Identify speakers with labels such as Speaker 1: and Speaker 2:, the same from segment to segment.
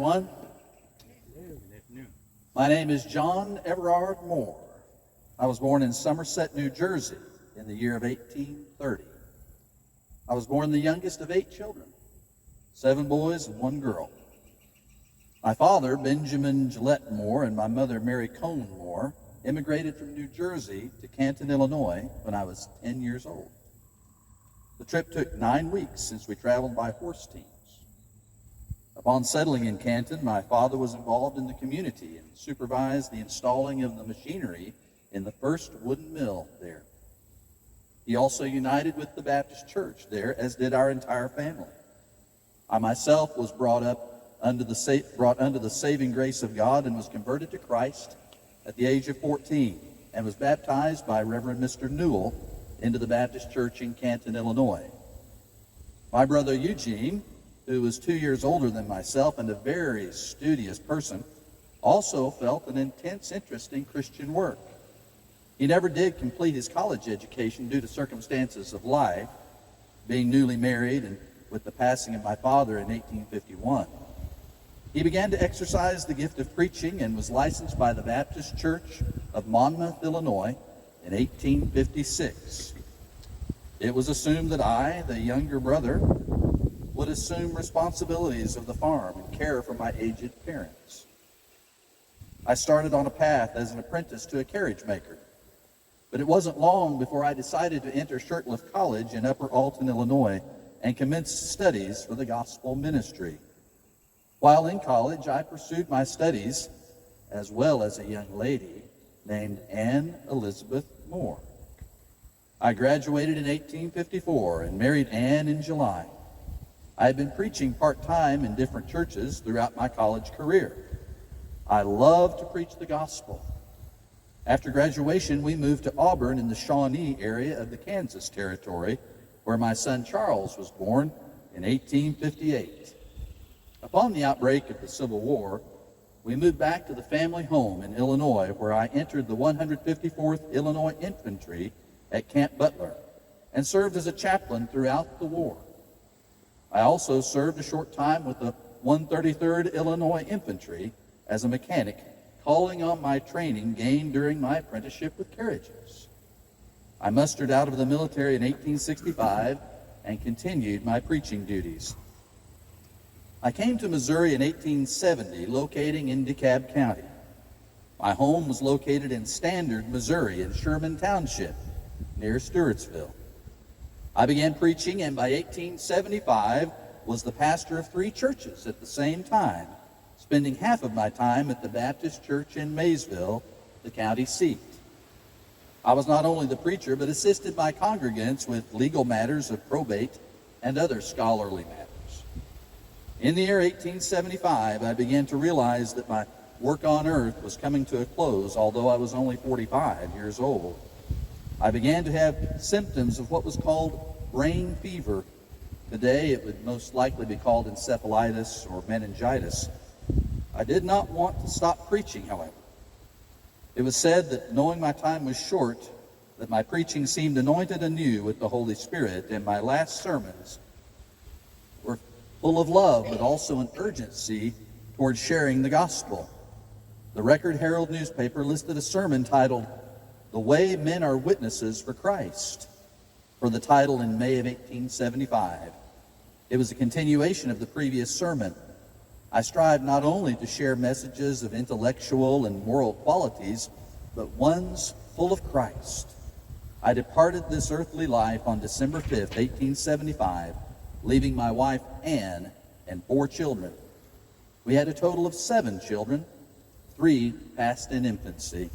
Speaker 1: everyone. My name is John Everard Moore. I was born in Somerset, New Jersey in the year of 1830. I was born the youngest of 8 children, 7 boys and 1 girl. My father, Benjamin Gillette Moore, and my mother, Mary Cone Moore, immigrated from New Jersey to Canton, Illinois when I was 10 years old. The trip took 9 weeks since we traveled by horse teams. Upon settling in Canton, my father was involved in the community and supervised the installing of the machinery in the first wooden mill there. He also united with the Baptist church there, as did our entire family. I myself was brought under the saving grace of God and was converted to Christ at the age of 14 and was baptized by Reverend Mr. Newell into the Baptist church in Canton, Illinois. My brother Eugene, who was 2 years older than myself and a very studious person, also felt an intense interest in Christian work. He never did complete his college education due to circumstances of life, being newly married and with the passing of my father in 1851. He began to exercise the gift of preaching and was licensed by the Baptist Church of Monmouth, Illinois in 1856. It was assumed that I, the younger brother, would assume responsibilities of the farm and care for my aged parents. I started on a path as an apprentice to a carriage maker, but it wasn't long before I decided to enter Shirtliff College in Upper Alton, Illinois, and commence studies for the gospel ministry. While in college, I pursued my studies as well as a young lady named Anne Elizabeth Moore. I graduated in 1854 and married Anne in July. I had been preaching part-time in different churches throughout my college career. I loved to preach the gospel. After graduation, we moved to Auburn in the Shawnee area of the Kansas Territory, where my son Charles was born in 1858. Upon the outbreak of the Civil War, we moved back to the family home in Illinois, where I entered the 154th Illinois Infantry at Camp Butler and served as a chaplain throughout the war. I also served a short time with the 133rd Illinois Infantry as a mechanic, calling on my training gained during my apprenticeship with carriages. I mustered out of the military in 1865 and continued my preaching duties. I came to Missouri in 1870, locating in DeKalb County. My home was located in Standard, Missouri, in Sherman Township, near Stewartsville. I began preaching, and by 1875 was the pastor of 3 churches at the same time, spending half of my time at the Baptist church in Maysville, the county seat. I was not only the preacher, but assisted my congregants with legal matters of probate and other scholarly matters. In the year 1875, I began to realize that my work on earth was coming to a close, although I was only 45 years old. I began to have symptoms of what was called brain fever. Today, it would most likely be called encephalitis or meningitis. I did not want to stop preaching, however. It was said that knowing my time was short, that my preaching seemed anointed anew with the Holy Spirit, and my last sermons were full of love, but also an urgency towards sharing the gospel. The Record Herald newspaper listed a sermon titled, "The Way Men Are Witnesses for Christ," for the title in May of 1875. It was a continuation of the previous sermon. I strive not only to share messages of intellectual and moral qualities, but ones full of Christ. I departed this earthly life on December 5th, 1875, leaving my wife Anne and 4 children. We had a total of 7 children, 3 passed in infancy.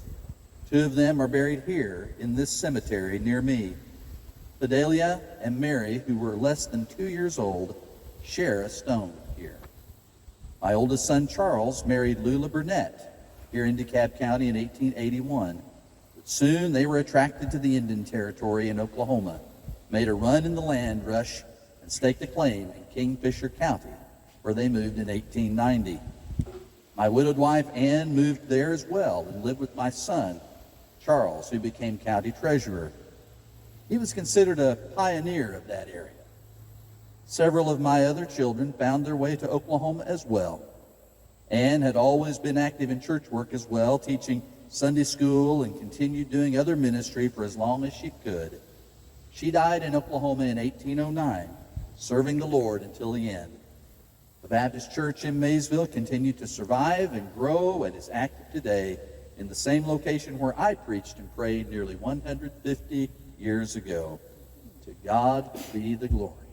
Speaker 1: 2 of them are buried here in this cemetery near me. Fidelia and Mary, who were less than 2 years old, share a stone here. My oldest son, Charles, married Lula Burnett here in DeKalb County in 1881. But soon they were attracted to the Indian Territory in Oklahoma, made a run in the land rush, and staked a claim in Kingfisher County, where they moved in 1890. My widowed wife, Anne, moved there as well and lived with my son, Charles, who became county treasurer. He was considered a pioneer of that area. Several of my other children found their way to Oklahoma as well. Anne had always been active in church work as well, teaching Sunday school and continued doing other ministry for as long as she could. She died in Oklahoma in 1809, serving the Lord until the end. The Baptist Church in Maysville continued to survive and grow and is active today in the same location where I preached and prayed nearly 150 years ago. To God be the glory.